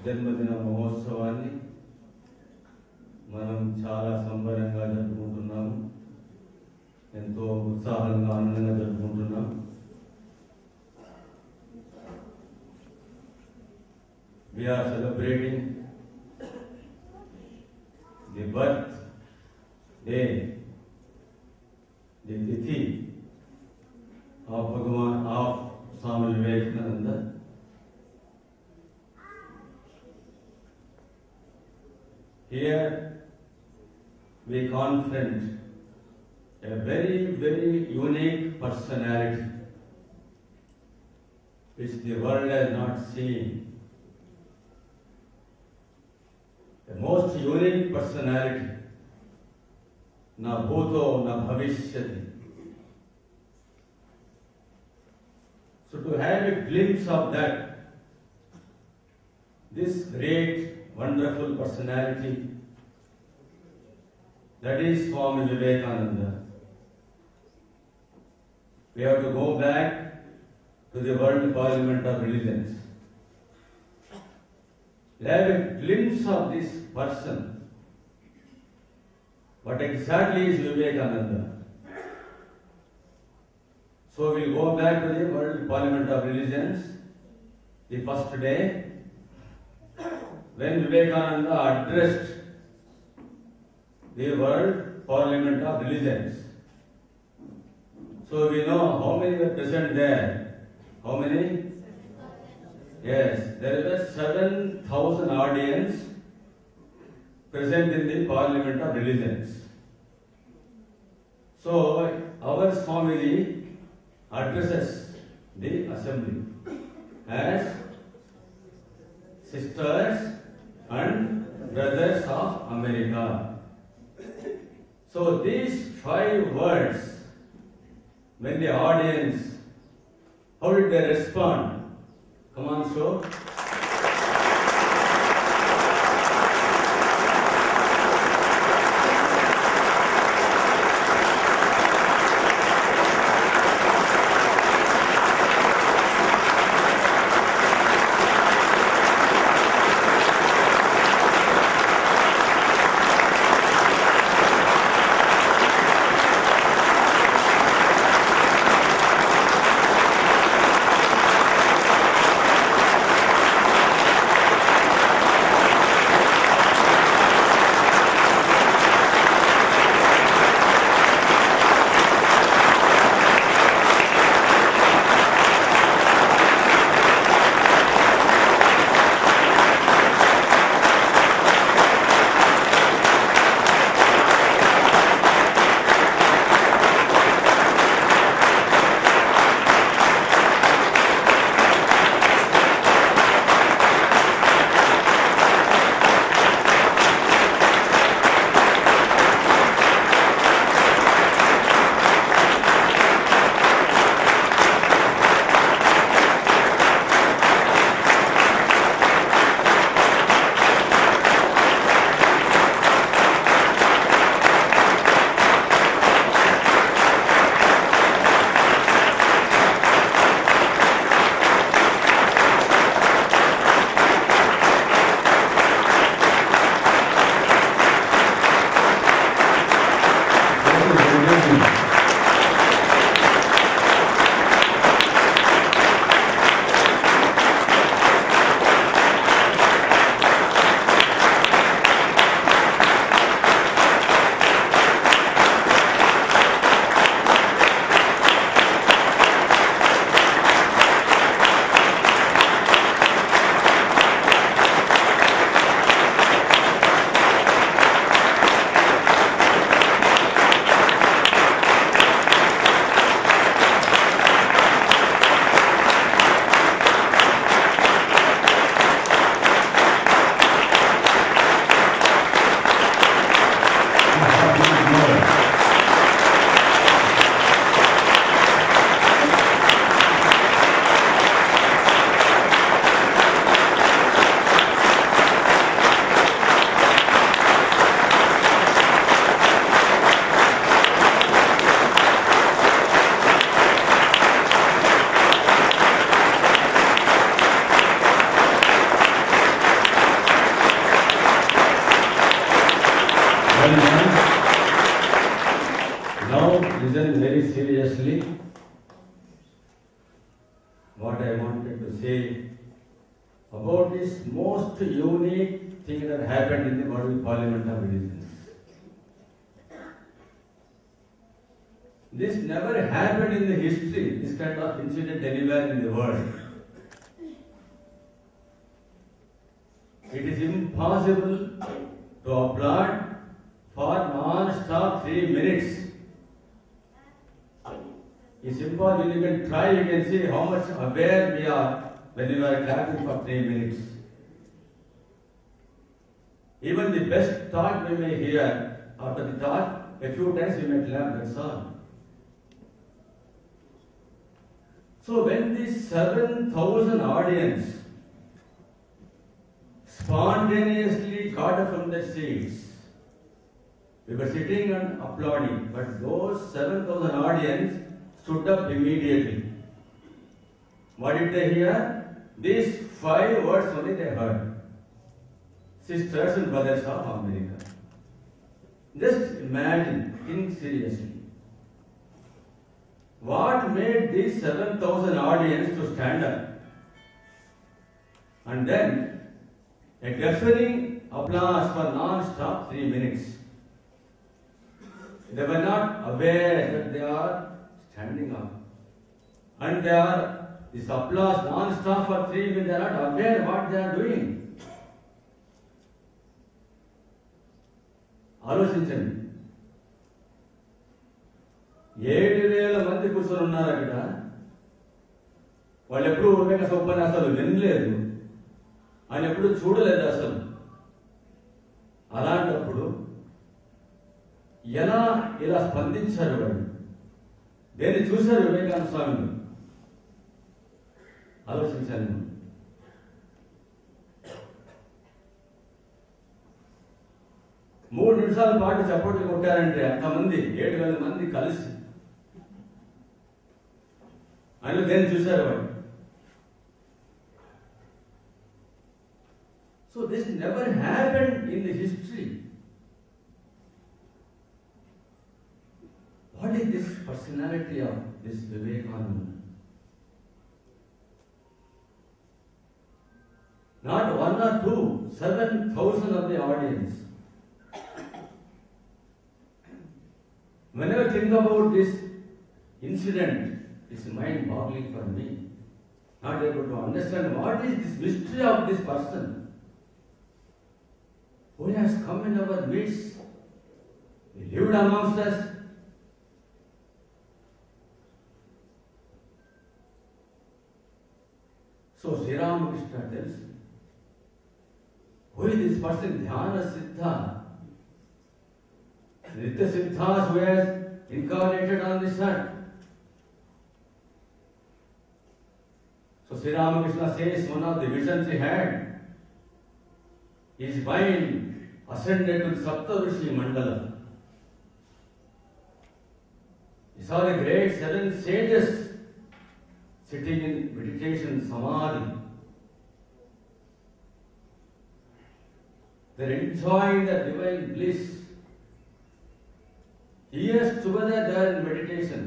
జన్మదిన మహోత్సవాన్ని మనం చాలా సంబరంగా జరుపుకుంటున్నాము. ఎంతో ఉత్సాహంగా ఆనందంగా జరుపుకుంటున్నాం. We are celebrating the birthday, the tithi of Swami Vivekananda. Here we confront a very, very unique personality which the world has not seen. The most unique personality, na bhuto na bhavishyati. So to have a glimpse of that, this great, wonderful personality, that is Swami Vivekananda. We have to go back to the World Parliament of Religions. We have a glimpse of this person. What exactly is Vivekananda? So we will go back to the World Parliament of Religions, the first day, when Vivekananda addressed the World Parliament of Religions. So we know how many were present there. How many? Yes, there were 7,000 audience present in the Parliament of Religions. So our Swamiji addresses the assembly as sisters and brothers of America. So these 5 words, when the audience, how did they respond? Come on, show. Well done. Now listen very seriously. What I wanted to say about this most unique thing that happened in the World Parliament of Religions. This never happened in the history, this kind of incident anywhere in the world. It is impossible to applaud for non-stop 3 minutes. It's impossible. You can try, you can see how much aware we are when we are clapping for 3 minutes. Even the best talk we may hear, after the talk, a few times we may clap, that's all. So when this 7,000 audience spontaneously got up from their seats, we were sitting and applauding, but those 7,000 audience stood up immediately. What did they hear? These 5 words only they heard. Sisters and brothers of America. Just imagine, think seriously. What made these 7,000 audience to stand up? And then a deafening applause for non-stop 3 minutes. They were not aware that they are standing up. And they are, this applause non-stop for 3 minutes, they are not aware what they are doing. ఆలోచించండి. 7,000 మంది కూర్చొని ఉన్నారు అక్కడ. వాళ్ళు ఎప్పుడు వివేకానంద ఉపన్యాసాలు వినలేదు, ఆయన ఎప్పుడు చూడలేదు అసలు. అలాంటప్పుడు ఎలా ఇలా స్పందించారు వాళ్ళు? దేన్ని చూశారు వివేకానంద స్వామిని? ఆలోచించాను. మూడు నిమిషాల పాటు చప్పట్లు కొట్టారంటే అంతమంది 7,000 మంది కలిసి ఆయన దేన్ని చూశారు వాళ్ళు? So this never happened in the history. What is this personality of this Vivekananda? Not 1 or 2, 7,000 of the audience. Whenever I think about this incident, it's mind-boggling for me. Not able to understand what is this mystery of this person who has come in our midst. He lived amongst us. So Sri Ramakrishna tells, who is this person? Dhyana Siddha. Nitya Siddhas who has incarnated on this earth. So Sri Ramakrishna says one of the visions he had, his mind ascended to Saptarishi Mandala. He saw the great 7 sages sitting in meditation samadhi. They are enjoying the divine bliss. Years together they are in meditation.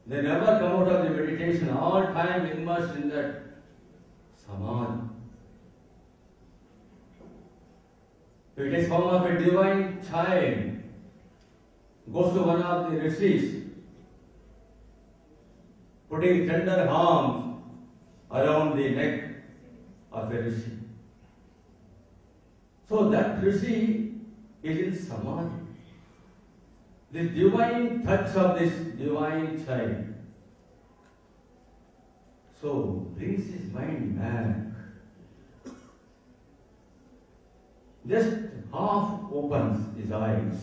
They never come out of the meditation, all time immersed in that samadhi. So it is form of a divine child. Goes to one of the rishis, putting tender arms around the neck of a rishi. So that rishi is in samadhi. The divine touch of this divine child so brings his mind back. Just half opens his eyes.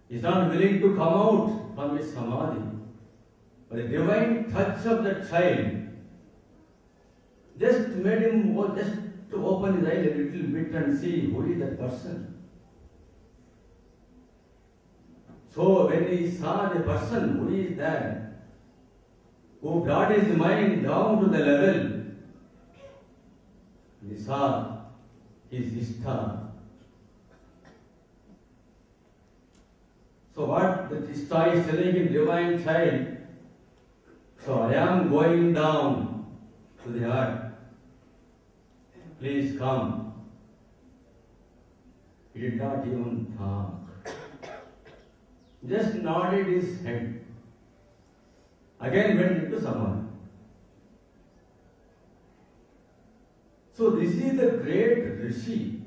He's not willing to come out from his samadhi. But the divine touch of that child just made him just to open his eyes a little bit and see who is that person. So when he saw the person who is there, who brought his mind down to the level, he saw his Ishta. So what the Ishta is telling him, divine child, so I am going down to the earth. Please come. He did not even talk. Just nodded his head. Again went into samadhi. So this is the great Rishi.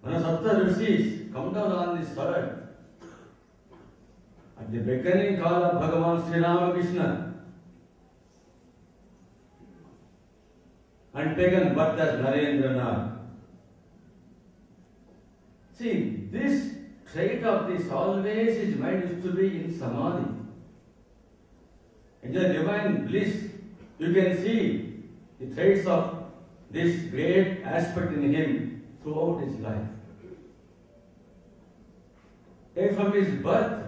Manasapta Rishis come down on this earth. At the beckoning call of Bhagavan Sri Ramakrishna and taken birth as Narendranath. See, this trait of this always his mind used to be in samadhi. In the divine bliss, you can see the traits of this great aspect in him throughout his life. And from his birth,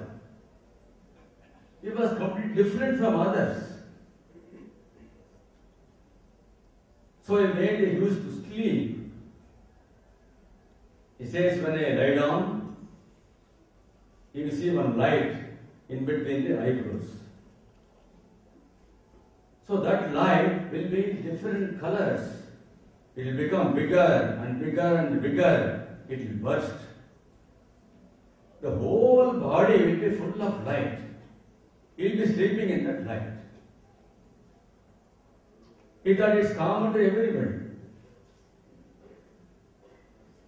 he was completely different from others. So he made a use to sleep. He says, when I lie down, you will see one light in between the eyebrows. So that light will be different colors. It will become bigger and bigger and bigger. It will burst. The whole body will be full of light. He will be sleeping in that light. He thought it's common to everybody.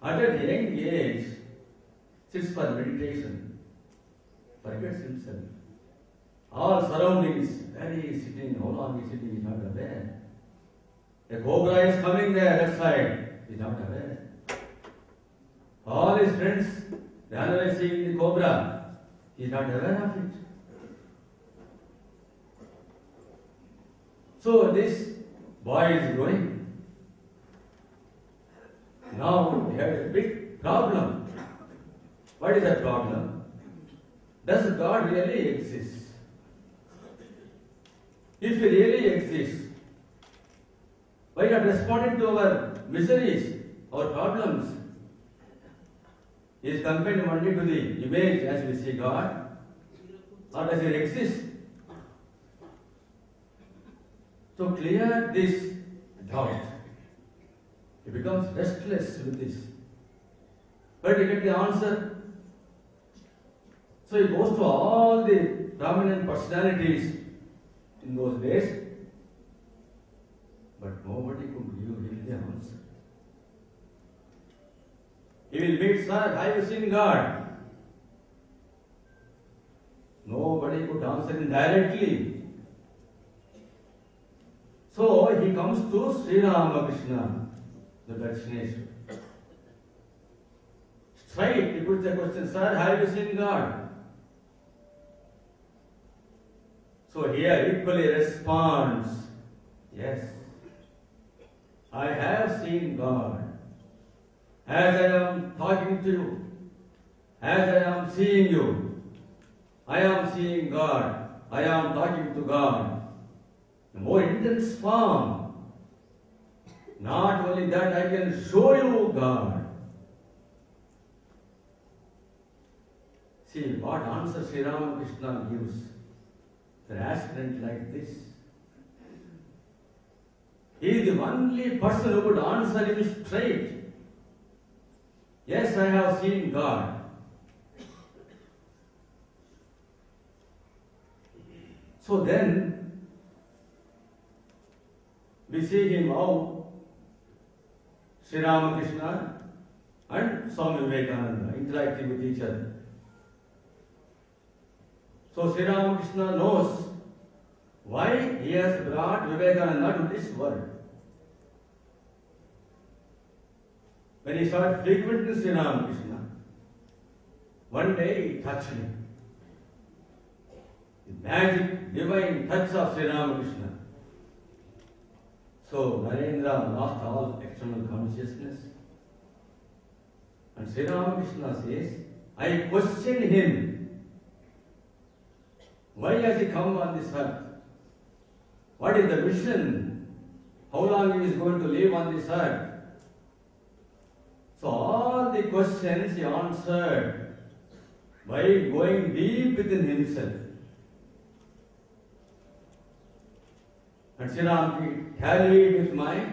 At a young age, sits for meditation, forgets himself. All surroundings, where he is sitting, how long he is sitting, he is not aware. A cobra is coming there, that side, he is not aware. All his friends, they are always seeing the cobra, he is not aware of it. So this boy is growing. Now he had a big problem. What is that problem? Does God really exist? If He really exists, why not responding to our miseries, our problems? He is confined only to the image as we see God, or does He exist? So clear this doubt. He becomes restless with this. But he gets the answer. So he goes to all the prominent personalities in those days, but nobody could give him the answer. He will meet, sir, have you seen God? Nobody could answer him directly. So he comes to Sri Ramakrishna, the Dakshineshwar. Straight, he puts the question, sir, have you seen God? So here equally responds, yes, I have seen God. As I am talking to you, as I am seeing you, I am seeing God, I am talking to God. The more intense form. Not only that, I can show you God. See what answer Sri Ramakrishna gives. The aspirant like this. He is the only person who could answer him straight. Yes, I have seen God. So then, we see him how Sri Ramakrishna and Swami Vivekananda interacting with each other. So Sri Ramakrishna knows why he has brought Vivekananda to this world. When he started frequenting Sri Ramakrishna, one day he touched him. The magic, divine touch of Sri Ramakrishna. So Narendra lost all external consciousness. And Sri Ramakrishna says, I questioned him. Why has he come on this earth? What is the mission? How long he is going to live on this earth? So all the questions he answered by going deep within himself. And Sri Ram tallied with my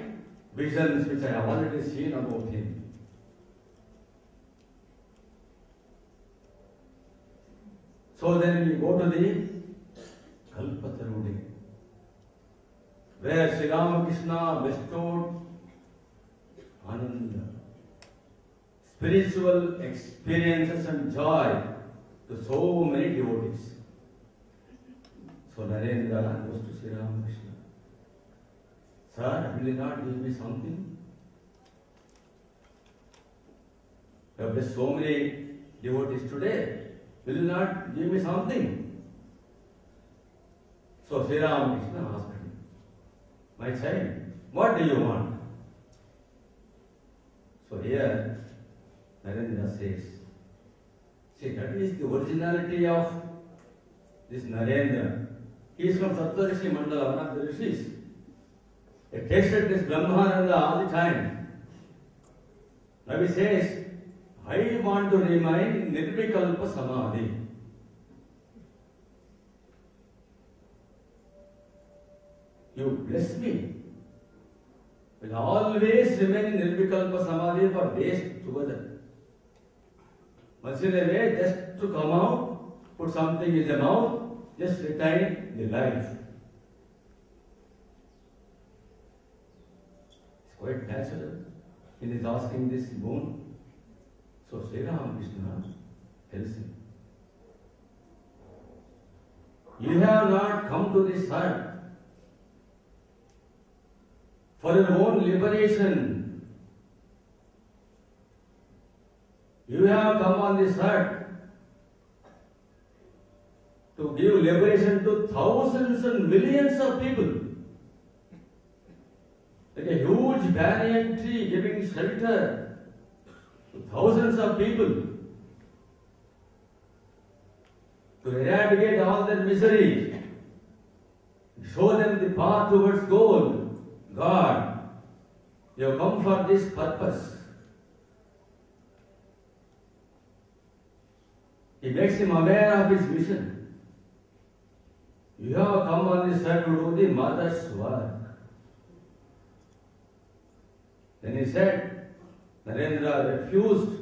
visions which I have already seen about him. So then we go to the Kalpatarudi, where Sri Ramakrishna bestowed Ananda, spiritual experiences and joy to so many devotees. So Narendra goes to Sri Ramakrishna. Sir, will you not give me something? You have blessed so many devotees today. Will you not give me something? So Sri Ramakrishna asked him, my child, what do you want? So here Narendra says, see, that is the originality of this Narendra. He is from Saptarishi Mandala, one of the rishis. He tasted this Brahmananda all the time. Now he says, I want to remain in Nirvikalpa Samadhi. You bless me. Will always remain in Nirvikalpa Samadhi for days together. Once in a way, just to come out, put something in the mouth, just retain the life. It's quite natural. He is asking this boon. So Sri Ramakrishna tells him, you have not come to this earth for your own liberation. You have come on this earth to give liberation to thousands and millions of people. Like a huge banyan tree giving shelter to thousands of people, to eradicate all their misery, show them the path towards goal. God, you have come for this purpose. He makes him aware of his mission. You have come on this earth to do the mother's work. Then he said, Narendra refused.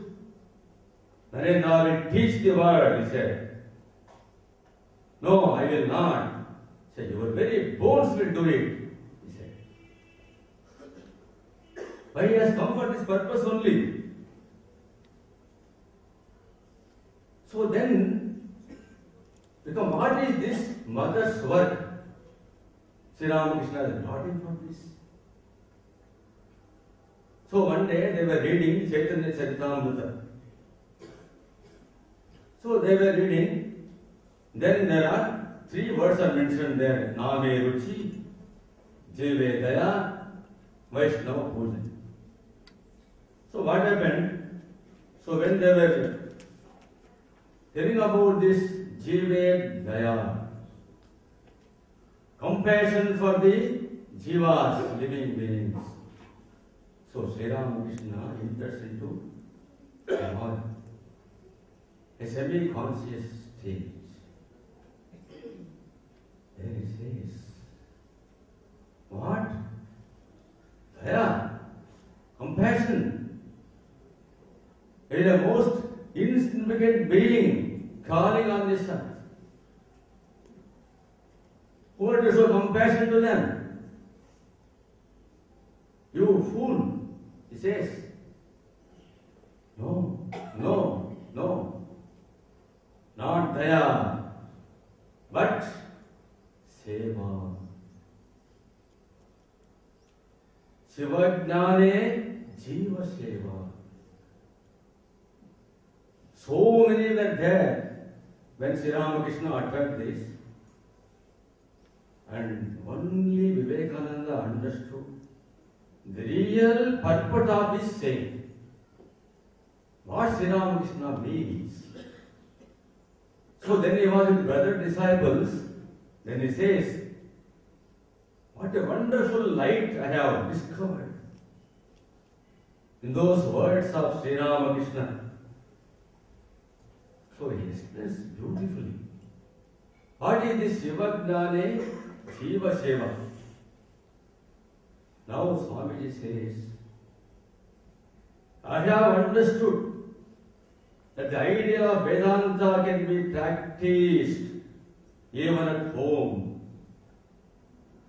Narendra will teach the word, he said. No, I will not. He said, your very bones will do it, he said. But he has come for this purpose only. So then, because what is this mother's work? Sri Ramakrishna has brought him for this. So one day they were reading Chaitanya Charitamrita. So they were reading, then there are 3 words are mentioned there. Name Ruchi, Jive Daya, Vaishnava Puja. So what happened? So when they were telling about this Jive Daya, compassion for the Jivas, living beings. So Sri Ramakrishna enters into a semi-conscious stage. There he says, what? Daya, compassion. It is the most insignificant being calling on this earth. Who are to show compassion to them? You fool. He says, no, no, no, not daya, but seva. Shivajnane jiva seva. So many were there when Sri Ramakrishna uttered this, and only Vivekananda understood the real purport of his saying. What Sri Ramakrishna means. So then he was with brother disciples. Then he says, what a wonderful light I have discovered. in those words of Sri Ramakrishna. So he explains beautifully. What is this Vivekananda Jiva Seva? Now Swamiji says, I have understood that the idea of Vedanta can be practiced even at home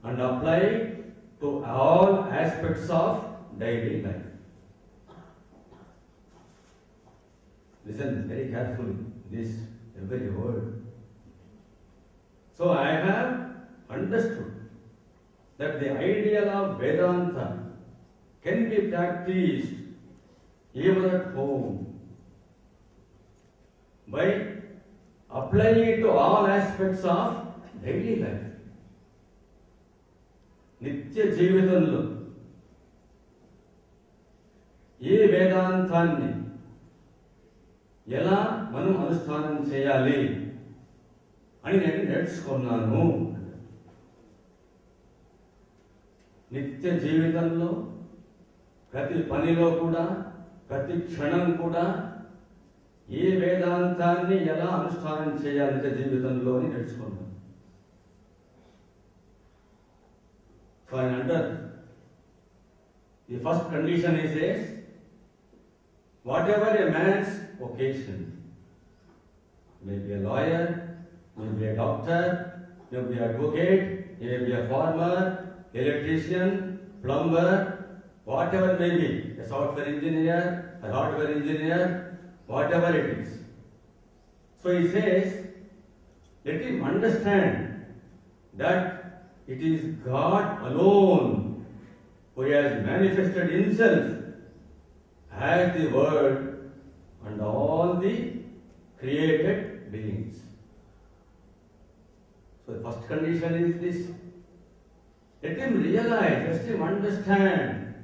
and applied to all aspects of daily life. Listen very carefully, this every word. So I have understood that the ideal of Vedanta can be practiced even at home by applying it to all aspects of daily life. నిత్య జీవితంలో ఏ వేదాంతాన్ని ఎలా మనం అనుష్ఠానం చేయాలి అని నేను నేర్చుకున్నాను. నిత్య జీవితంలో ప్రతి పనిలో కూడా ప్రతి క్షణం కూడా ఏ వేదాంతాన్ని ఎలా అనుష్ఠానం చేయాలి నిత్య జీవితంలో అని నేర్చుకున్నాను. So under the first condition he says, whatever a man's vocation, may be a lawyer, may be a doctor, may be an advocate, may be a farmer, electrician, plumber, whatever may be, a software engineer, a hardware engineer, whatever it is. So he says, let him understand that it is God alone who has manifested himself as the Word and all the created beings. So the first condition is this. Let him realize, let him understand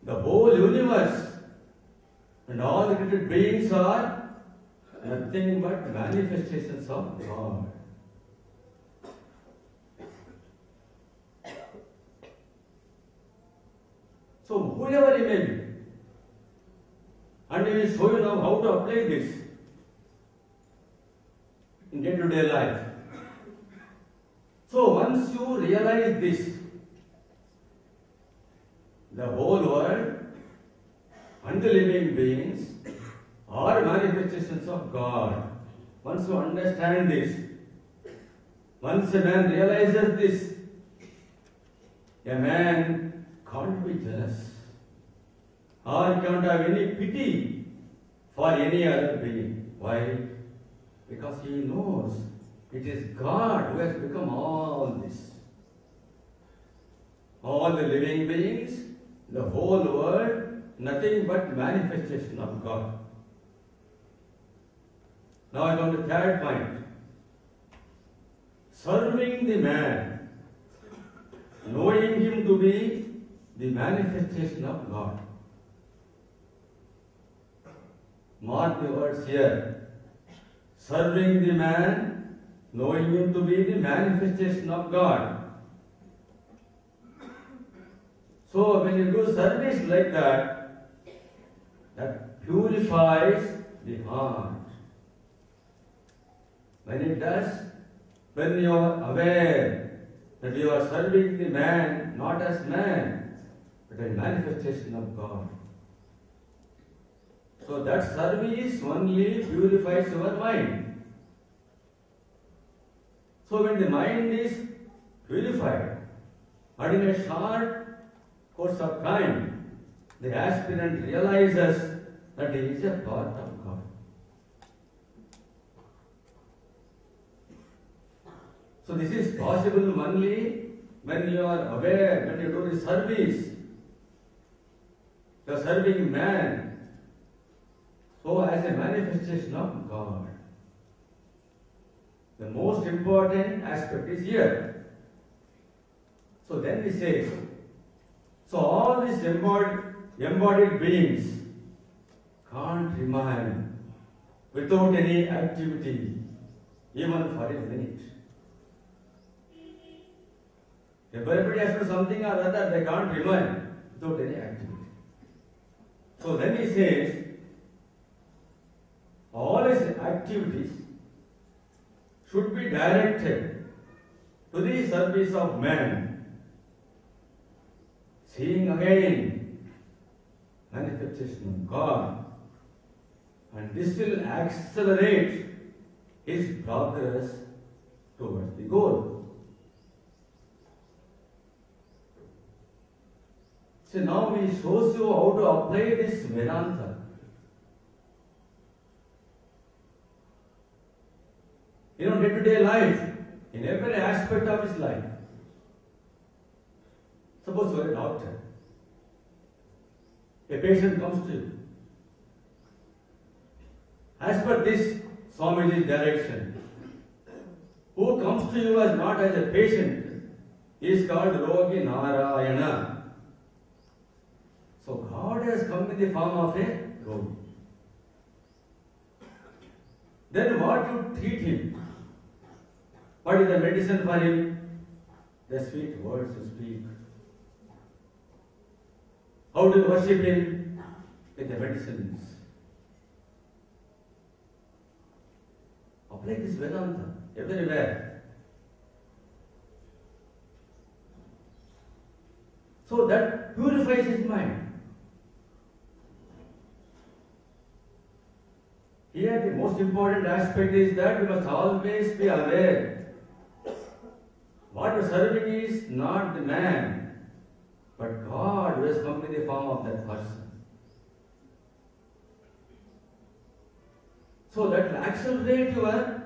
the whole universe and all the created beings are nothing but manifestations of God. So whoever he may be, and he will show you now how to apply this in day-to-day life. So once you realize this, the whole world and the living beings are manifestations of God. Once you understand this, once a man realizes this, a man can't be jealous or can't have any pity for any other being. Why? Because he knows it is God who has become all this. All the living beings, the whole world, nothing but manifestation of God. Now I come to the third point. Serving the man, knowing him to be the manifestation of God. Mark the words here. Serving the man, knowing him to be the manifestation of God. So when you do service like that, that purifies the heart. When it does, when you are aware that you are serving the man not as man, but a manifestation of God. So that service only purifies your mind. So when the mind is purified, and in a short course of time, the aspirant realizes that he is a part of God. So this is possible only when you are aware, when you do the service. The serving man, so as a manifestation of God. The most important aspect is here. So then he says, so all these embodied beings can't remain without any activity, even for a minute. If everybody has to do something or other, they can't remain without any activity. So then he says, all his activities should be directed to the service of man, seeing again manifestation of God, and this will accelerate his progress towards the goal. So now he shows you how to apply this Vedanta. Day-to-day life, in every aspect of his life. Suppose you are a doctor. A patient comes to you. As per this Swamiji's direction, who comes to you as not as a patient is called Rogi Narayana. So God has come in the form of a Rogi. Then what you treat him? What is the medicine for him? The sweet words you speak. How do you worship him? With the medicines. Apply this Vedanta everywhere. So that purifies his mind. Here the most important aspect is that we must always be aware. What we are serving is not the man, but God who has come in the form of that person. So that will accelerate your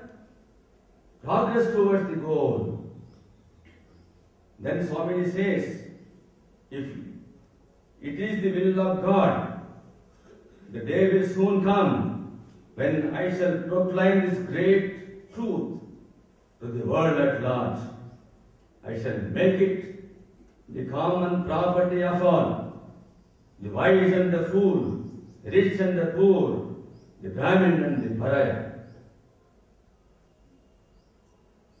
progress towards the goal. Then Swami says, if it is the will of God, the day will soon come when I shall proclaim this great truth to the world at large. I shall make it the common property of all, the wise and the fool, the rich and the poor, the Brahmin and the Pariah.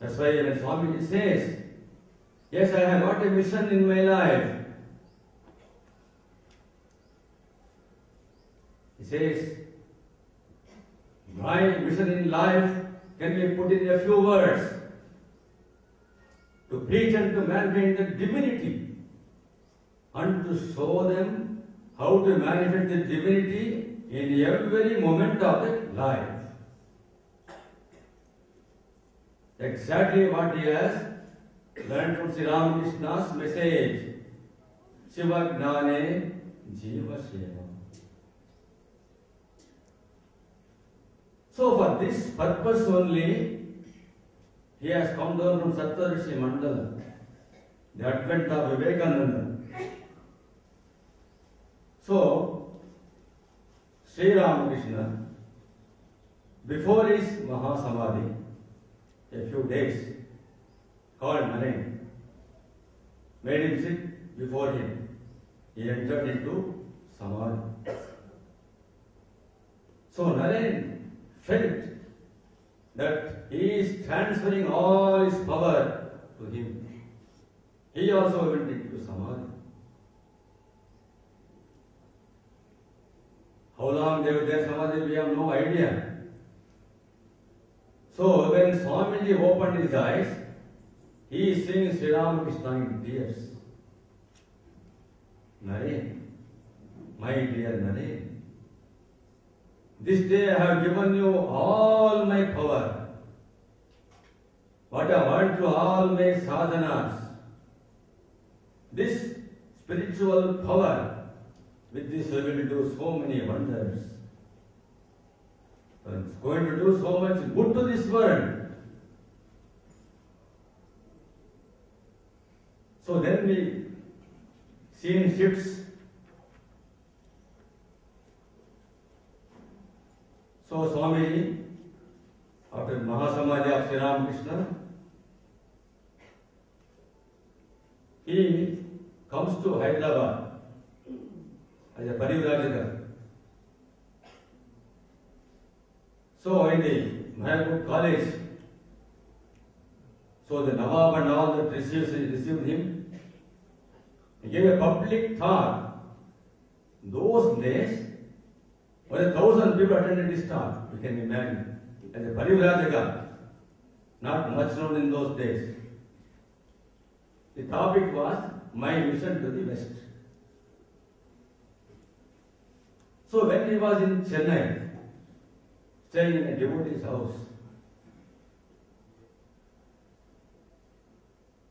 That's why when Swamiji says, yes, I have got a mission in my life. He says, my mission in life can be put in a few words. To preach and to manifest the divinity and to show them how to manifest the divinity in every moment of their life. Exactly what he has learned from Sri Ramakrishna's message. Shiva Gnane Jiva Seva. So for this purpose only, he has come down from Saptarishi Mandala, the advent of Vivekananda. So, Sri Ramakrishna, before his Mahasamadhi, a few days, called Naren, made him sit before him. He entered into Samadhi. So Naren felt that he is transferring all his power to him. He also went into Samadhi. How long they were there Samadhi, we have no idea. So when Swamiji opened his eyes, he is seeing Sri Ramakrishna in tears. Naren, my dear Naren, this day I have given you all my power. What I want to all my sadhanas. This spiritual power, with this we will do so many wonders. It's going to do so much good to this world. So then we scene shifts. So Swamiji, after Mahasamadhi of Sri Ramakrishna, he comes to Hyderabad as a Parivrajaka. So in the Maharaj college, so the Nawab and all that received him, he gave a public talk Those days, over 1,000 people attended this talk. You can imagine. As a Parivrajaka, not much known in those days. The topic was my mission to the West. So when he was in Chennai, staying in a devotee's house,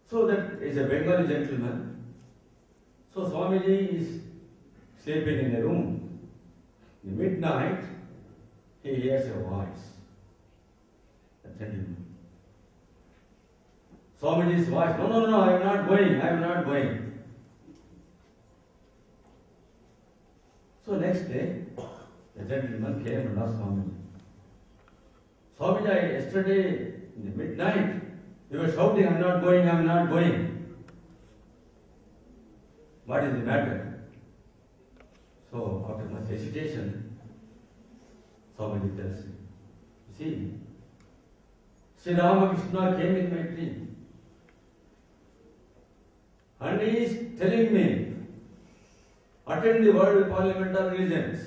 so that is a Bengali gentleman. So Swamiji is sleeping in a room. In midnight, he hears a voice. A gentleman. Swamiji's voice, no, I am not going. So next day, the gentleman came and asked Swamiji. Swamiji, yesterday in the midnight, you were shouting, I am not going. What is the matter? So after much hesitation, Swamiji tells me, see, Sri Ramakrishna came in my dream. And he is telling me, attend the World Parliament of Religions.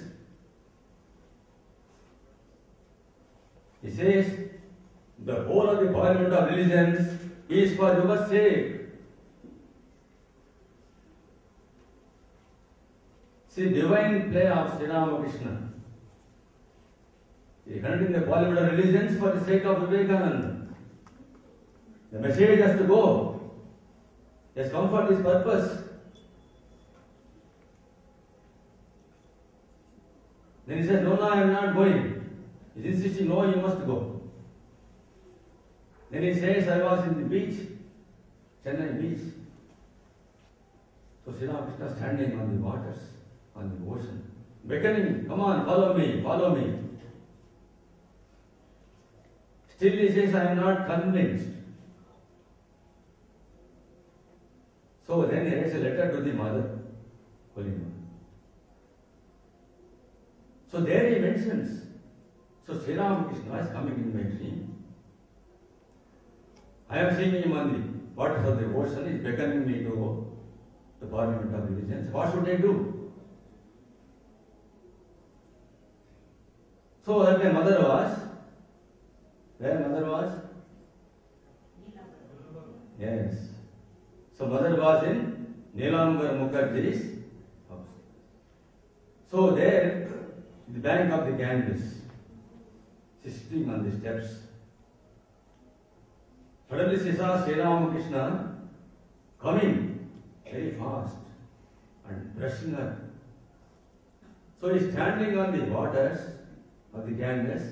He says, the whole of the Parliament of Religions is for your sake. See, divine play of Sri Ramakrishna. He conducted the Parliament of Religions for the sake of Vivekananda. The message has to go. He has come for this purpose. Then he said, no, I am not going. He is insisting, no, you must go. Then he says, I was in the beach, Chennai beach. So Sri Ramakrishna standing on the waters, on the ocean, beckoning, come on, follow me. Still he says, I am not convinced. So then he writes a letter to the mother, Holy Mother. So there he mentions, so Sri Ramakrishna is coming in my dream. I am seeing him on the waters of the ocean, he is beckoning me to go to the Parliament of Religions. What should I do? So that my mother was, where mother was? Yes. So mother was in Nilambar Mukherjee's house. So there, the bank of the Ganges, sitting on the steps. Suddenly she saw Sri Ramakrishna coming very fast and brushing her. So he is standing on the waters of the Ganges,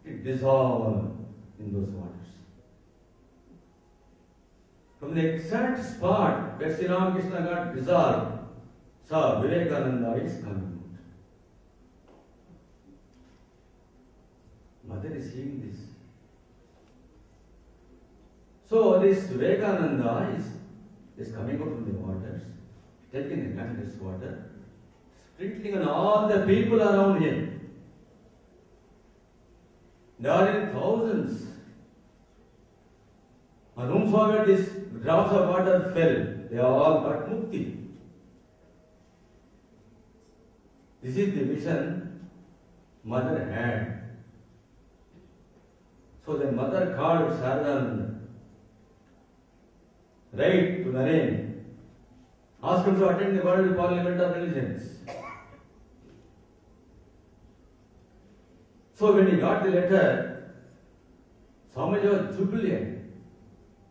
it dissolved in those waters. From the exact spot where Sri Ramakrishna got dissolved, saw Vivekananda is coming out. Mother is seeing this. So this Vivekananda is coming out from the waters, taking the Ganges water, sprinkling on all the people around him. There are in thousands. On whomsoever these drops of water fell, they all got mukti. This is the vision mother had. So the mother called Sharadananda, write to Naren, ask him to attend the World Parliament of Religions. So when he got the letter, Swamiji was jubilant.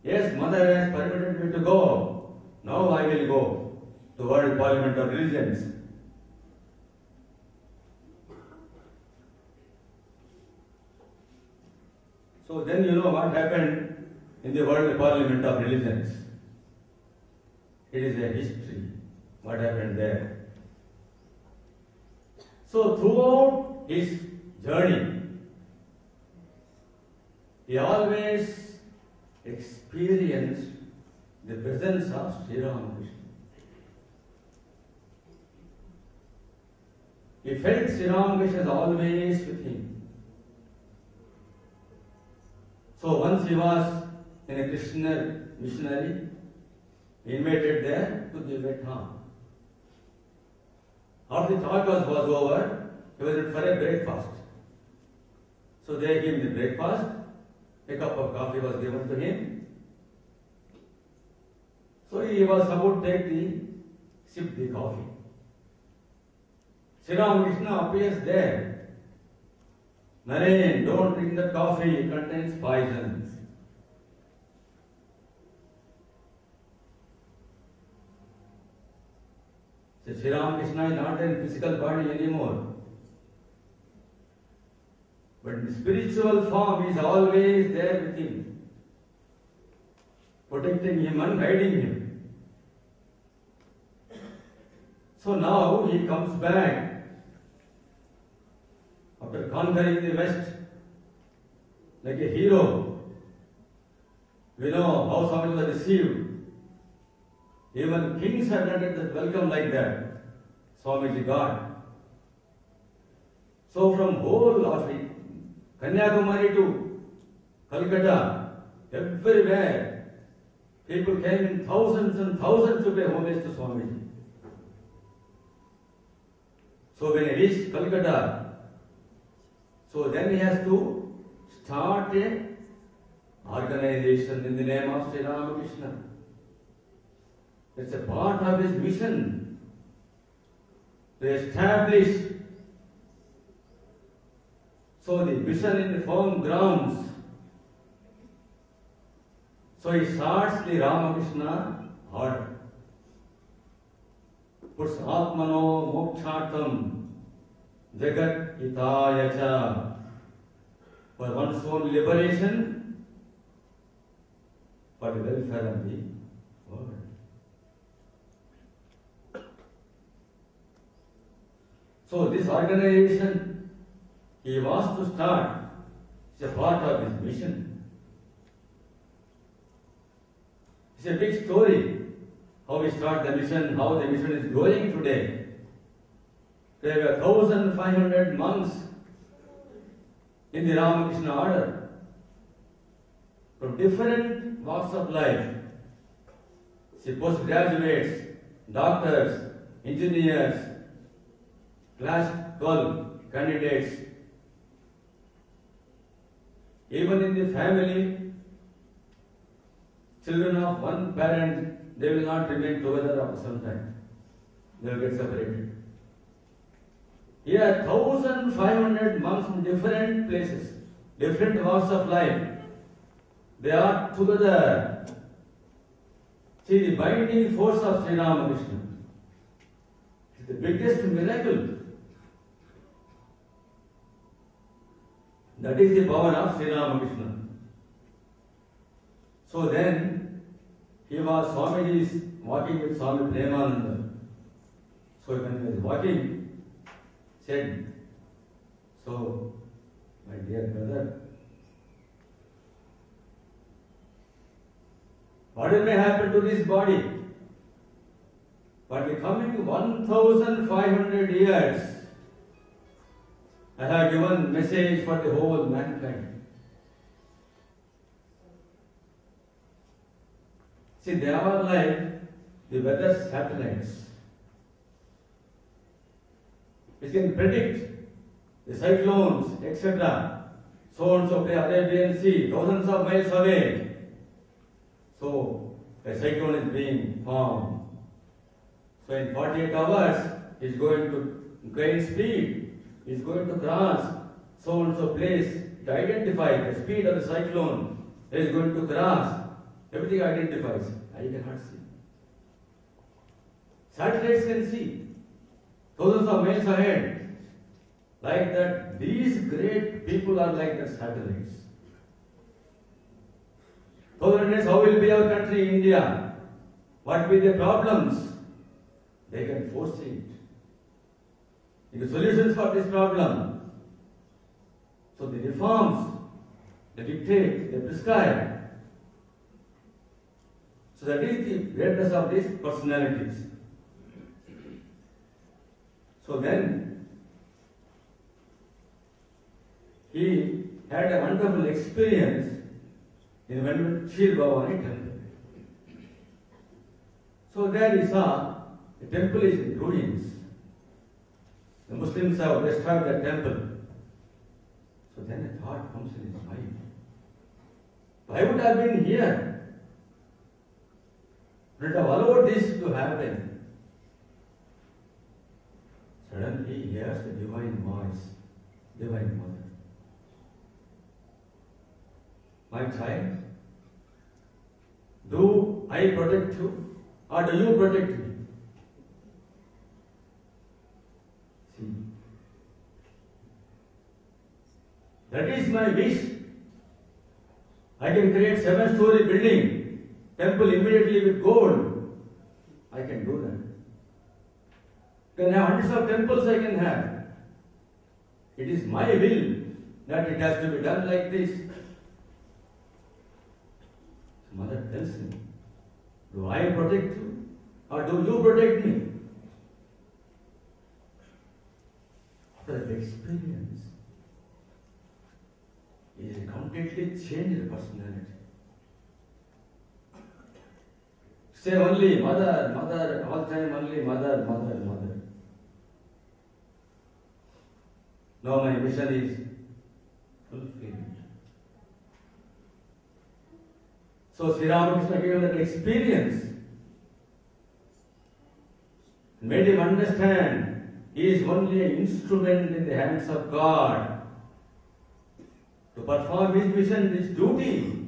Yes, mother has permitted me to go. Now I will go to World Parliament of Religions. So then you know what happened in the World Parliament of Religions. It is a history, what happened there. So throughout his journey, he always experienced the presence of Sri Ramakrishna. He felt Sri Ramakrishna is always with him. So once he was in a Krishna missionary, invited there to give a talk. After the talk was over, he was for a breakfast. So they gave him the breakfast, a cup of coffee was given to him. So he was about to sip the coffee. Sri Ramakrishna appears there. Naren, don't drink the coffee, it contains poison. So Sri Ramakrishna is not in physical body anymore. But in spiritual form, he is always there with him, protecting him and guiding him. So now he comes back after conquering the West like a hero. We know how Swami was received. Even kings had not that welcome like that. Swamiji God. So from whole of Kanyakumari to Calcutta, everywhere, people came in thousands and thousands to pay homage to Swamiji. So when he reached Calcutta, so then he has to start a organization in the name of Sri Ramakrishna. It's a part of his mission to establish. So the mission in the firm grounds. So he starts the Ramakrishna order. Puts Atmano Mokshartam Jagat Hitaya Cha, for one's own liberation, for the welfare of the world. So this organization he wants to start is a part of his mission. It's a big story. How we start the mission, how the mission is growing today. There were 1,500 monks in the Ramakrishna order from different walks of life. See, postgraduates, doctors, engineers, class 12 candidates. Even in the family, children of one parent, they will not remain together after some time. They will get separated. Here, 1,500 monks from different places, different walks of life, they are together. See, the binding force of Sri Ramakrishna is the biggest miracle. That is the power of Sri Ramakrishna. So then, Swamiji is walking with Swami Premananda. So when he was walking, said, so, my dear brother, what may happen to this body? For the coming 1,500 years, I have given message for the whole mankind. See, they are like the weather satellites. It can predict the cyclones, etc. So and so, the Arabian Sea, thousands of miles away. So, a cyclone is being formed. So, in 48 hours, it's going to gain speed. It's going to cross so and so place to identify the speed of the cyclone. It's going to cross. Everything identifies. I cannot see. Satellites can see. Thousands of miles ahead. Like that, these great people are like the satellites. Thousands, how will be our country, India? What will be the problems? They can foresee it. The solutions for this problem. So the reforms, they dictate, they prescribe. So that is the greatness of these personalities. So then, he had a wonderful experience in Shir Bhavani temple. So there he saw the temple is in ruins. The Muslims have destroyed the temple. So then a thought comes in his mind. I would have been here. Would have allowed this to happen. Suddenly he hears the divine voice, Divine Mother. My child, do I protect you or do you protect me? See, that is my wish. I can create 7-story building, temple immediately with gold. I can do that. Can have hundreds of temples I can have. It is my will that it has to be done like this. So mother tells me, do I protect you or do you protect me? After that experience, he is a completely changed personality. Say only mother, mother, all time only mother, mother, mother. Now my mission is fulfilled. So Sri Ramakrishna gave him that experience, made him understand he is only an instrument in the hands of God to perform his mission, his duty.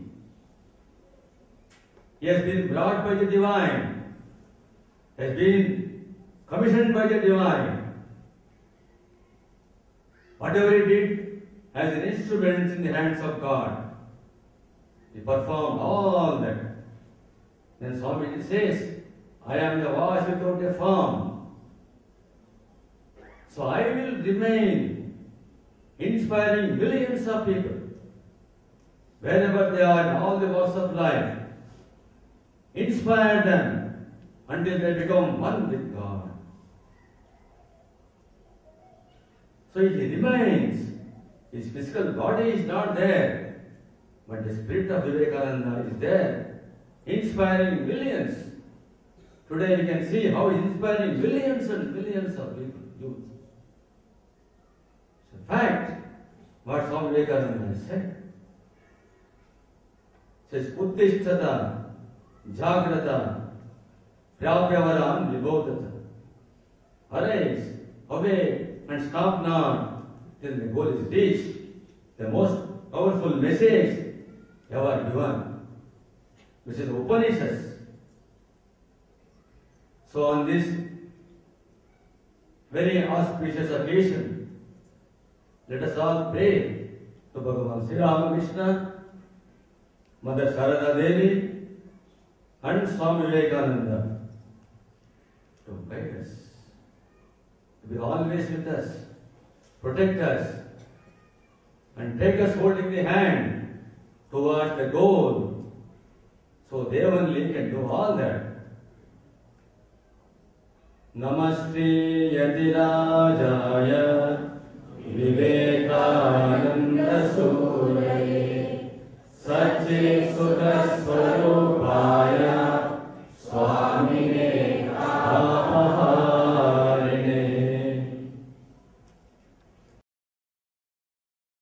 He has been brought by the divine, has been commissioned by the divine. Whatever he did as an instrument in the hands of God, he performed all that. Then Swami says, I am the voice without a form. So I will remain inspiring millions of people, wherever they are in all the walks of life. Inspire them until they become one with God. So he remains. His physical body is not there, but the spirit of Vivekananda is there, inspiring millions. Today we can see how he is inspiring millions and millions of people, youth. It's a fact what Swami Vivekananda has said. It says, Uttishtata, Jagrata, Prapyavaram Vibodhata. Arise, awake, and stop not till the goal is reached. The most powerful message ever given, which is Upanishads. So on this very auspicious occasion, let us all pray to Bhagavan Sri Ramakrishna, Mother Sharada Devi, and Swami Vivekananda to guide us, to be always with us, protect us, and take us holding the hand towards the goal. So they only can do all that. Namaste Yatirajaya